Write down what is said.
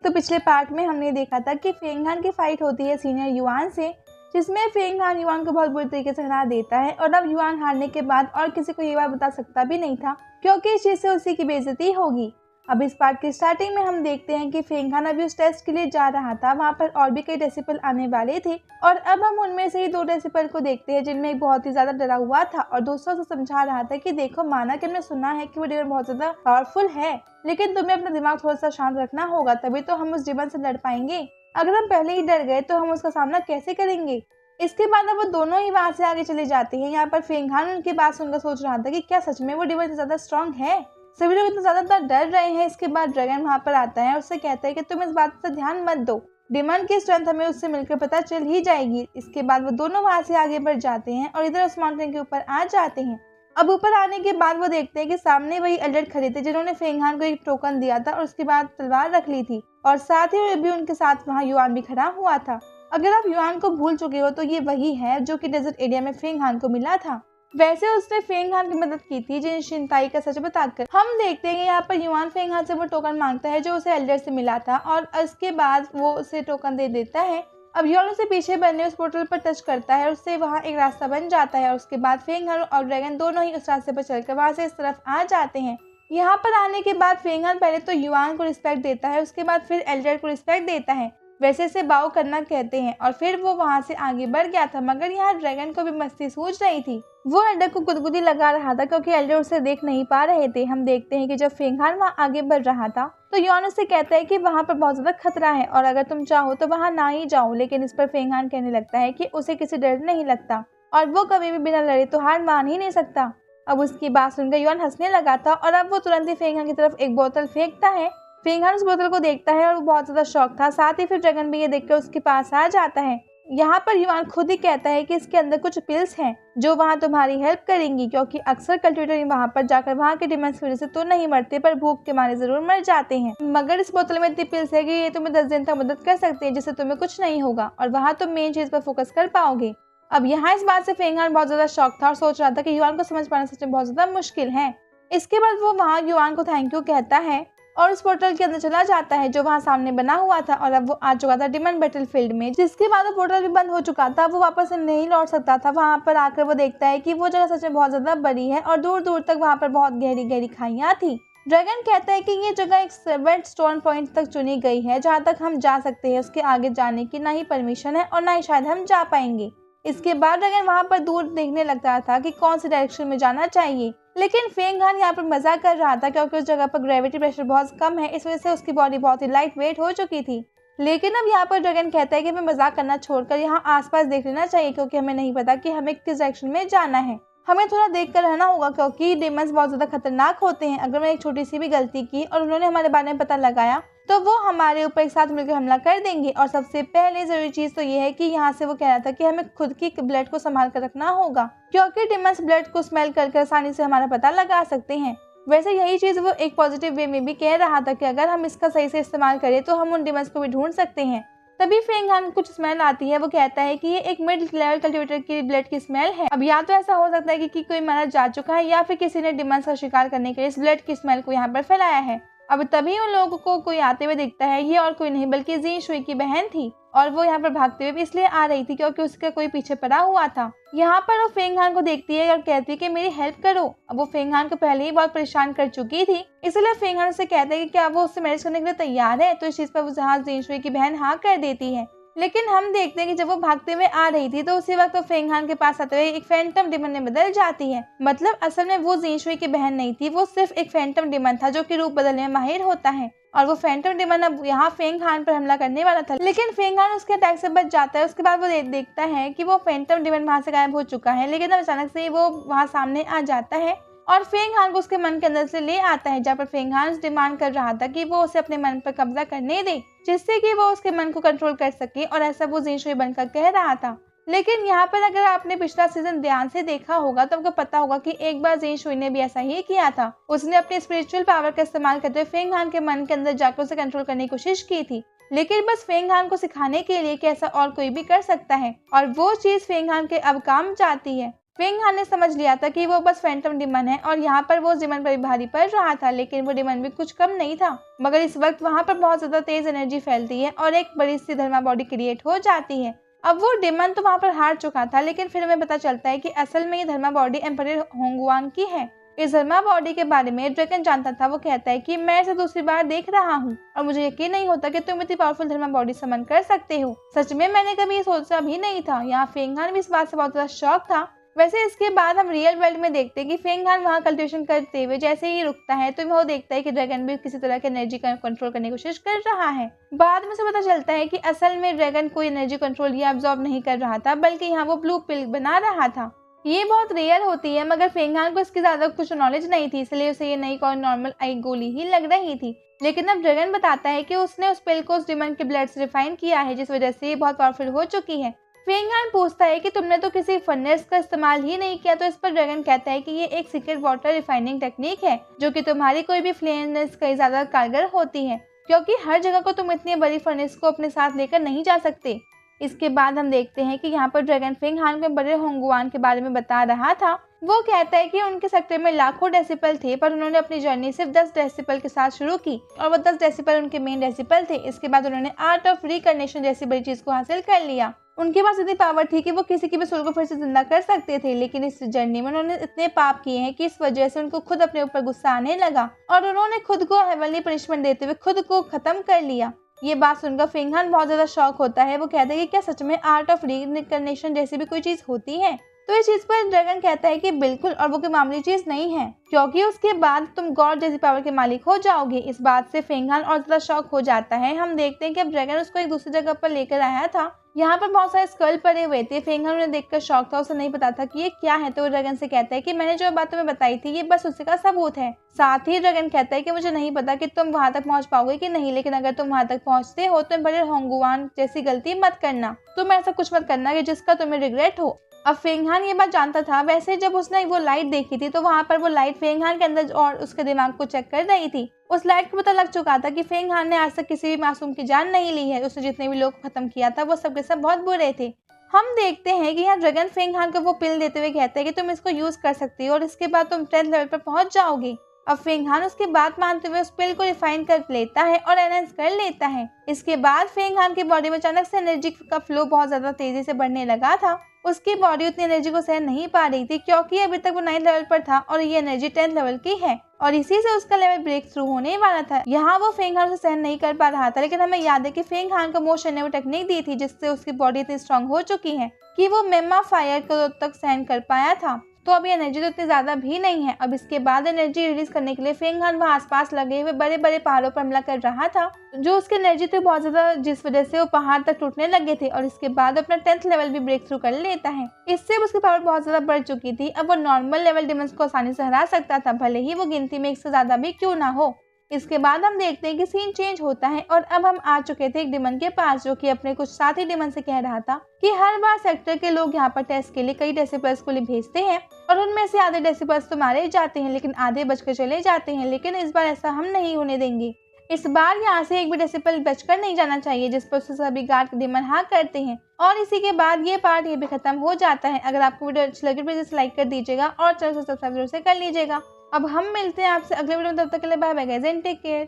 तो पिछले पार्ट में हमने देखा था कि फेंग हान की फाइट होती है सीनियर युआन से, जिसमें फेंग हान युआन को बहुत बुरी तरीके से हरा देता है और अब युआन हारने के बाद और किसी को ये बात बता सकता भी नहीं था क्योंकि इस चीज से उसी की बेइज्जती होगी। अब इस पार्ट की स्टार्टिंग में हम देखते हैं कि फेंग हान अभी उस टेस्ट के लिए जा रहा था। वहाँ पर और भी कई डेसिपल आने वाले थे और अब हम उनमें से ही 2 डेसिपल को देखते हैं जिनमें एक बहुत ही ज्यादा डरा हुआ था और दूसरों से समझा रहा था कि देखो, माना कि हमने सुना है कि वो डिमन बहुत ज्यादा पावरफुल है, लेकिन तुम्हें अपना दिमाग थोड़ा सा शांत रखना होगा, तभी तो हम उस डिमन से लड़ पाएंगे। अगर हम पहले ही डर गए तो हम उसका सामना कैसे करेंगे। इसके बाद अब वो दोनों ही वहाँ से आगे चले जाते हैं। यहाँ पर फेंग हान उनकी बात सुनकर सोच रहा था कि क्या सच में वो डिमन ज्यादा स्ट्रॉन्ग है। सभी लोग इतना ज्यादा डर रहे हैं। इसके बाद ड्रैगन वहाँ पर आता है और उससे कहता है कि तुम इस बात पर ध्यान मत दो, डिमन की स्ट्रेंथ हमें उससे मिलकर पता चल ही जाएगी। इसके बाद वो दोनों वहाँ से आगे बढ़ जाते हैं और इधर उस माउंटेन के ऊपर आ जाते हैं। अब ऊपर आने के बाद वो देखते हैं कि सामने वही एल्डर खड़े थे जिन्होंने फेंग हान को एक टोकन दिया था और उसके बाद तलवार रख ली थी और साथ ही भी उनके साथ वहाँ युआन भी खड़ा हुआ था। अगर आप युआन को भूल चुके हो तो ये वही है जो कि डेजर्ट एरिया में फेंग हान को मिला था। वैसे उसने फेंग हान की मदद की थी जिन शिनताई का सच बताकर। हम देखते हैं कि यहाँ पर युआन फेंग हान से वो टोकन मांगता है जो उसे एल्डर से मिला था और उसके बाद वो उसे टोकन दे देता है। अब युआन उसे पीछे बनने उस पोर्टल पर टच करता है और उससे वहाँ एक रास्ता बन जाता है और उसके बाद फेंग हान और ड्रैगन दोनों ही उस रास्ते पर चलकर वहाँ से इस तरफ आ जाते हैं। यहाँ पर आने के बाद फेंग हान पहले तो युआन को रिस्पेक्ट देता है, उसके बाद फिर एल्डर को रिस्पेक्ट देता है। वैसे इसे बाव करना कहते हैं और फिर वो वहाँ से आगे बढ़ गया था। मगर यहाँ ड्रैगन को भी मस्ती सूझ रही थी। वो एल्डर को गुदगुदी लगा रहा था क्योंकि एल्डर उसे देख नहीं पा रहे थे। हम देखते हैं कि जब फेंग हान वहाँ आगे बढ़ रहा था तो युआन उससे कहता है कि वहाँ पर बहुत ज्यादा खतरा है और अगर तुम चाहो तो वहाँ ना ही जाओ। लेकिन इस पर फेंग हान कहने लगता है कि उसे किसी डर नहीं लगता और वो कभी भी बिना लड़े तो हार मान ही नहीं सकता। अब उसकी बात सुनकर युआन हंसने लगा था और अब वो तुरंत ही फेंग हान की तरफ एक बोतल फेंकता है। फेंग हान उस बोतल को देखता है और वो बहुत ज्यादा शौक था। साथ ही फिर ड्रैगन भी ये देखकर उसके पास आ जाता है। यहाँ पर युआन खुद ही कहता है कि इसके अंदर कुछ पिल्स हैं जो वहाँ तुम्हारी हेल्प करेंगी, क्योंकि अक्सर कल्टिवेटर वहाँ पर जाकर वहाँ के डिमंस की वजह से तो नहीं मरते पर भूख के मारे जरूर मर जाते हैं। मगर इस बोतल में इतनी पिल्स है कि ये तुम्हें 10 दिन तक मदद कर सकते हैं जिससे तुम्हें कुछ नहीं होगा और वहाँ तुम मेन चीज पर फोकस कर पाओगे। अब यहाँ इस बात से फेंग हान बहुत ज्यादा शौक था और सोच रहा था कि युआन को समझ पाना सच में बहुत ज्यादा मुश्किल है। इसके बाद वो वहाँ युआन को थैंक यू कहता है और उस पोर्टल के अंदर चला जाता है जो वहाँ सामने बना हुआ था और अब वो आ चुका था डिमन बैटलफील्ड में। जिसके बाद वो पोर्टल भी बंद हो चुका था, वो वापस नहीं लौट सकता था। वहाँ पर आकर वो देखता है कि वो जगह सच में बहुत ज्यादा बड़ी है और दूर दूर तक वहाँ पर बहुत गहरी गहरी खाइयाँ थी। ड्रैगन कहता है कि ये जगह एक 7 स्टोन पॉइंट तक चुनी गई है जहाँ तक हम जा सकते हैं। उसके आगे जाने की ना ही परमिशन है और ना ही शायद हम जा पाएंगे। इसके बाद ड्रैगन वहाँ पर दूर देखने लगता था कि कौन सी डायरेक्शन में जाना चाहिए, लेकिन फेंग हान यहाँ पर मजाक कर रहा था क्योंकि उस जगह पर ग्रेविटी प्रेशर बहुत कम है। इस वजह से उसकी बॉडी बहुत ही लाइट वेट हो चुकी थी। लेकिन अब यहाँ पर ड्रैगन कहता है कि हमें मजाक करना छोड़कर यहाँ आसपास देख लेना चाहिए क्योंकि हमें नहीं पता कि हमें किस डायरेक्शन में जाना है। हमें थोड़ा देख कर रहना होगा क्योंकि डिमंस बहुत ज्यादा खतरनाक होते हैं। अगर मैंने एक छोटी सी भी गलती की और उन्होंने हमारे बारे में पता लगाया तो वो हमारे ऊपर एक साथ मिलकर हमला कर देंगे। और सबसे पहले जरूरी चीज तो ये है कि यहाँ से वो कह रहा था कि हमें खुद की ब्लड को संभाल कर रखना होगा क्योंकि डिमंस ब्लड को स्मेल कर आसानी से हमारा पता लगा सकते हैं। वैसे यही चीज वो एक पॉजिटिव वे में भी कह रहा था कि अगर हम इसका सही से इस्तेमाल करें तो हम उन डिमंस को भी ढूंढ सकते हैं। तभी फेंग हान कुछ स्मेल आती है। वो कहता है कि ये एक मिड लेवल कल्टिवेटर की ब्लड की स्मेल है। अब या तो ऐसा हो सकता है कि कोई मारा जा चुका है या फिर किसी ने डिमंस का शिकार करने के लिए इस ब्लड की स्मेल को यहाँ पर फैलाया है। अब तभी उन लोगों को कोई आते हुए दिखता है। ये और कोई नहीं बल्कि जी शुई की बहन थी और वो यहाँ पर भागते हुए भी इसलिए आ रही थी क्योंकि उसका कोई पीछे पड़ा हुआ था। यहाँ पर वो फेंग हान को देखती है और कहती है कि मेरी हेल्प करो। अब वो फेंग हान को पहले ही बहुत परेशान कर चुकी थी, इसलिए फेंग हान से कहते हैं कि क्या वो उससे मैरिज करने के लिए तैयार है। तो इस चीज पर वो जहाँ जी शुई की बहन हाँ कर देती है। लेकिन हम देखते हैं कि जब वो भागते हुए आ रही थी तो उसी वक्त वो फेंग हान के पास आते हुए एक फैंटम डिमन में बदल जाती है। मतलब असल में वो जी शुई की बहन नहीं थी, वो सिर्फ एक फैंटम डिमन था जो कि रूप बदलने में माहिर होता है। और वो फैंटम डिमन अब यहाँ फेंग हान पर हमला करने वाला था, लेकिन फेंग हान उसके अटैक से बच जाता है। उसके बाद वो देखता है कि वो फैंटम डिमन वहाँ से गायब हो चुका है, लेकिन अब अचानक से वो वहाँ सामने आ जाता है और फेंग हान को उसके मन के अंदर से ले आता है, जहाँ पर फेंग हान डिमांड कर रहा था कि वो उसे अपने मन पर कब्जा करने दे जिससे कि वो उसके मन को कंट्रोल कर सके। और ऐसा वो जी शुई बनकर कह रहा था। लेकिन यहाँ पर अगर आपने पिछला सीजन ध्यान से देखा होगा तो आपको पता होगा कि एक बार जी शुई ने भी ऐसा ही किया था। उसने अपनी स्पिरिचुअल पावर का इस्तेमाल करते हुए फेंग हान के मन के अंदर जाकर उसे कंट्रोल करने की कोशिश की थी, लेकिन बस फेंग हान को सिखाने के लिए कि ऐसा और कोई भी कर सकता है और वो चीज फेंग हान के अब काम जाती है। फेंग हान ने समझ लिया था कि वो बस फैंटम डिमन है और यहाँ पर वो उस डिमन पर भी भारी पड़ रहा था, लेकिन वो डिमन भी कुछ कम नहीं था। मगर इस वक्त वहाँ पर बहुत ज्यादा तेज एनर्जी फैलती है और एक बड़ी सी धर्मा बॉडी क्रिएट हो जाती है। अब वो डिमन तो वहाँ पर हार चुका था, लेकिन फिर हमें पता चलता है कि असल में ये धर्मा बॉडी एम्परर होंगवांग की है। इस धर्मा बॉडी के बारे में ड्रैगन जानता था। वो कहता है कि मैं इसे दूसरी बार देख रहा हूँ और मुझे यकीन नहीं होता कि तुम इतनी पावरफुल धर्मा बॉडी समन कर सकते हो। सच में मैंने कभी ये सोचा भी नहीं था। यहाँ फेंग हान भी इस बात से बहुत ज्यादा शॉक था। वैसे इसके बाद हम रियल वर्ल्ड में देखते हैं कि फेंग हान वहाँ कल्टिवेशन करते हुए जैसे ही रुकता है तो वो देखता है कि ड्रैगन भी किसी तरह की एनर्जी कंट्रोल करने की कोशिश कर रहा है। बाद में से पता चलता है कि असल में ड्रैगन कोई एनर्जी कंट्रोल या एब्जॉर्ब नहीं कर रहा था, बल्कि यहाँ वो ब्लू पिल बना रहा था। ये बहुत रेयर होती है, मगर फेंग हान को इसकी ज्यादा कुछ नॉलेज नहीं थी, इसलिए उसे ये नई कोई नॉर्मल आई गोली ही लग रही थी। लेकिन अब ड्रैगन बताता है कि उसने उस पिल को उस डिमन के ब्लड से रिफाइन किया है, जिस वजह से ये बहुत पावरफुल हो चुकी है। फेंग हान पूछता है कि तुमने तो किसी फर्नेस का इस्तेमाल ही नहीं किया, तो इस पर ड्रैगन कहता है कि ये एक सीक्रेट वाटर रिफाइनिंग टेक्निक है, जो कि तुम्हारी कोई भी फ्लेम कई ज्यादा कारगर होती है, क्योंकि हर जगह को तुम इतनी बड़ी फर्नेस को अपने साथ लेकर नहीं जा सकते। इसके बाद हम देखते हैं कि यहाँ पर ड्रैगन फेंग हान को बड़े होंगवान के बारे में बता रहा था। वो कहता है कि उनके सेक्टर में लाखों डेसिबल थे, पर उन्होंने अपनी जर्नी सिर्फ 10 डेसिबल के साथ शुरू की और वो 10 डेसिबल उनके मेन डेसिबल थे। इसके बाद उन्होंने आर्ट ऑफ रिकर्नेशन जैसी बड़ी चीज को हासिल कर लिया। उनके पास इतनी पावर थी कि वो किसी की भी सोल को फिर से जिंदा कर सकते थे, लेकिन इस जर्नी में उन्होंने इतने पाप किए हैं कि इस वजह से उनको खुद अपने ऊपर गुस्सा आने लगा और उन्होंने खुद को हेवनली पनिशमेंट देते हुए खुद को खत्म कर लिया। ये बात सुनकर फेंग हान बहुत ज्यादा शॉक होता है। वो कहता है कि क्या सच में आर्ट ऑफ रिकर्नेशन जैसी भी कोई चीज होती है? तो इस चीज पर ड्रैगन कहता है कि बिल्कुल, और वो कोई मामूली चीज नहीं है, क्योंकि उसके बाद तुम गॉड जैसी पावर के मालिक हो जाओगे। इस बात से फेंग हान और ज्यादा शॉक हो जाता है। हम देखते हैं कि अब ड्रैगन उसको एक दूसरी जगह पर लेकर आया था। यहाँ पर बहुत सारे स्कल पड़े हुए थे। फेंग हान उन्हें देखकर शॉक था, उसे नहीं पता था कि ये क्या है। तो वो ड्रैगन से कहता है कि मैंने जो बात तुम्हें बताई थी ये बस उसी का सबूत है। साथ ही ड्रैगन कहता है कि मुझे नहीं पता कि तुम वहां तक पहुंच पाओगे कि नहीं, लेकिन अगर तुम वहां तक पहुंचते हो तो बड़े होंगवान जैसी गलती मत करना। तुम ऐसा कुछ मत करना कि जिसका तुम्हें रिग्रेट हो। अब फेंग हान ये बात जानता था। वैसे जब उसने वो लाइट देखी थी तो वहाँ पर वो लाइट फेंग हान के अंदर और उसके दिमाग को चेक कर रही थी। उस लाइट को पता लग चुका था कि फेंग हान ने आज तक किसी भी मासूम की जान नहीं ली है। उसने जितने भी लोग खत्म किया था वो सब के सब बहुत बुरे थे। हम देखते हैं कि यहाँ ड्रैगन फेंग हान को वो पिल देते हुए कहते हैं कि तुम इसको यूज कर सकती हो और इसके बाद तुम 10th लेवल पर पहुंच जाओगे। अब फेंग हान उसकी बात मानते हुए उस पिल को रिफाइन कर लेता है और एनहांस कर लेता है। इसके बाद फेंग हान की बॉडी में अचानक से एनर्जी का फ्लो बहुत ज्यादा तेजी से बढ़ने लगा था। उसकी बॉडी उतनी एनर्जी को सहन नहीं पा रही थी, क्योंकि अभी तक वो 9th लेवल पर था और ये एनर्जी 10th लेवल की है और इसी से उसका लेवल ब्रेक थ्रू होने वाला था। यहाँ वो फेंग हान से सहन नहीं कर पा रहा था, लेकिन हमें याद है कि फेंग हान को मोशन ने वो टेक्निक दी थी जिससे उसकी बॉडी इतनी स्ट्रांग हो चुकी है कि वो मेमा फायर को तक सहन कर पाया था। तो अभी एनर्जी तो इतनी ज्यादा भी नहीं है। अब इसके बाद एनर्जी रिलीज करने के लिए फेंग हान वहाँ आसपास लगे हुए बड़े बड़े पहाड़ों पर हमला कर रहा था, जो उसकी एनर्जी थी बहुत ज्यादा, जिस वजह से वो पहाड़ तक टूटने लगे थे और इसके बाद अपना 10th लेवल भी ब्रेक थ्रू कर लेता है। इससे उसकी पावर बहुत ज्यादा बढ़ चुकी थी। अब वो नॉर्मल लेवल डिमंस को आसानी से हरा सकता था, भले ही वो गिनती में 1 से ज्यादा भी क्यों ना हो। इसके बाद हम देखते हैं कि सीन चेंज होता है और अब हम आ चुके थे एक डिमन के पास, जो कि अपने कुछ साथी डिमन से कह रहा था कि हर बार सेक्टर के लोग यहाँ पर टेस्ट के लिए कई डेसिबल्स को भेजते हैं और उनमें से आधे डेसिबल्स तो मारे जाते हैं, लेकिन आधे बचकर चले जाते हैं। लेकिन इस बार ऐसा हम नहीं होने देंगे। इस बार यहाँ से एक भी डेसिबल बचकर नहीं जाना चाहिए, जिस पर सभी गार्ड डिमन हाँ करते हैं। और इसी के बाद ये पार्ट ये भी खत्म हो जाता है। अगर आपको वीडियो अच्छी लगी प्लीज लाइक कर दीजिएगा और चैनल को सब्सक्राइब जरूर से कर लीजिएगा। अब हम मिलते हैं आपसे अगले वीडियो में, तब तक के लिए bye bye guys and take care.